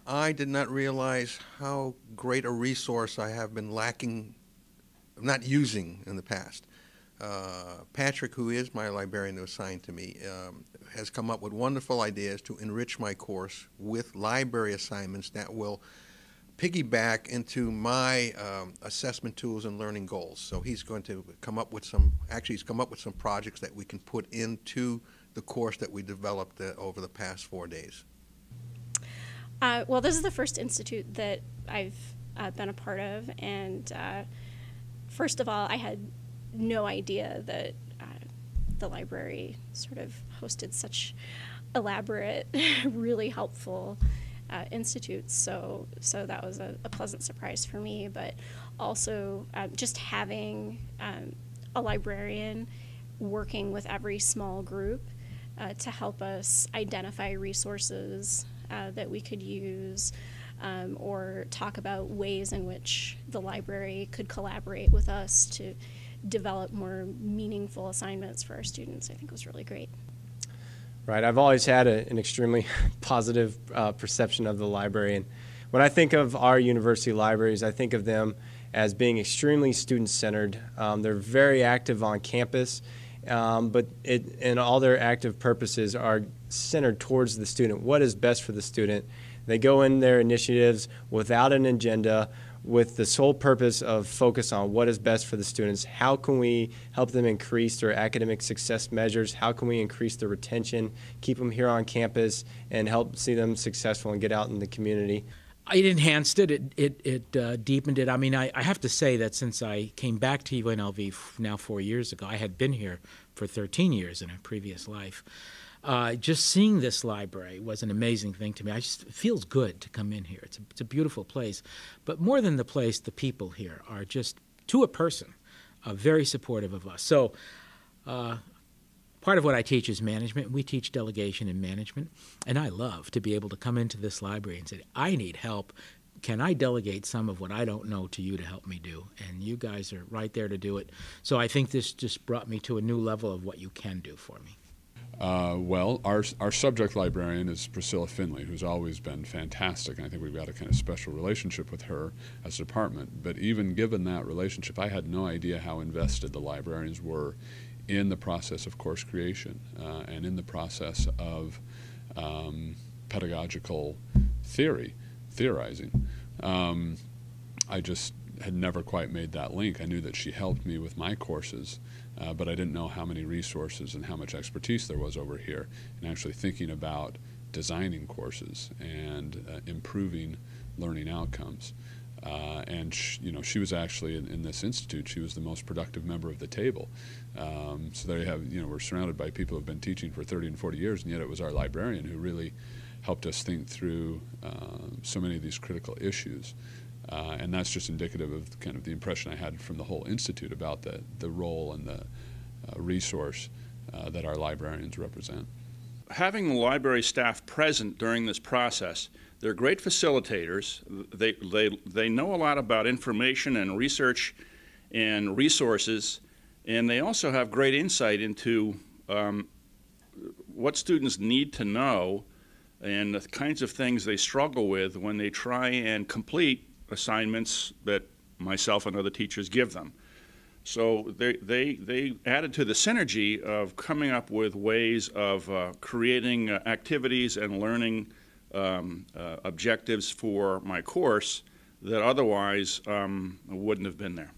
I did not realize how great a resource I have been lacking, not using in the past. Patrick, who is my librarian assigned to me, has come up with wonderful ideas to enrich my course with library assignments that will piggyback into my assessment tools and learning goals. So he's going to come up with he's come up with some projects that we can put into the course that we developed over the past 4 days. Well, this is the first institute that I've been a part of, and first of all, I had no idea that the library sort of hosted such elaborate, really helpful institutes. So that was a pleasant surprise for me. But also just having a librarian working with every small group to help us identify resources that we could use, or talk about ways in which the library could collaborate with us to develop more meaningful assignments for our students, I think was really great. Right. I've always had an extremely positive perception of the library. And when I think of our university libraries, I think of them as being extremely student-centered. They're very active on campus, and all their active purposes are centered towards the student. What is best for the student? They go in their initiatives without an agenda, with the sole purpose of focus on what is best for the students. How can we help them increase their academic success measures? How can we increase their retention, keep them here on campus, and help see them successful and get out in the community? It enhanced it. It deepened it. I mean, I have to say that since I came back to UNLV now 4 years ago, I had been here for 13 years in a previous life. Just seeing this library was an amazing thing to me. It feels good to come in here. It's a beautiful place. But more than the place, the people here are just, to a person, very supportive of us. So part of what I teach is management. We teach delegation and management. And I love to be able to come into this library and say, I need help. Can I delegate some of what I don't know to you to help me do? And you guys are right there to do it. So I think this just brought me to a new level of what you can do for me. Well, our subject librarian is Priscilla Finley, who's always been fantastic, and I think we've got a kind of special relationship with her as a department. But even given that relationship, I had no idea how invested the librarians were in the process of course creation and in the process of pedagogical theorizing. I just had never quite made that link. I knew that she helped me with my courses, but I didn't know how many resources and how much expertise there was over here in actually thinking about designing courses and improving learning outcomes. And she was actually in this institute, she was the most productive member of the table. So there you have, we're surrounded by people who have been teaching for 30 and 40 years, and yet it was our librarian who really helped us think through so many of these critical issues. And that's just indicative of kind of the impression I had from the whole institute about the role and the resource that our librarians represent. Having the library staff present during this process, they're great facilitators. They know a lot about information and research and resources, and they also have great insight into what students need to know and the kinds of things they struggle with when they try and complete assignments that myself and other teachers give them. So they added to the synergy of coming up with ways of creating activities and learning objectives for my course that otherwise wouldn't have been there.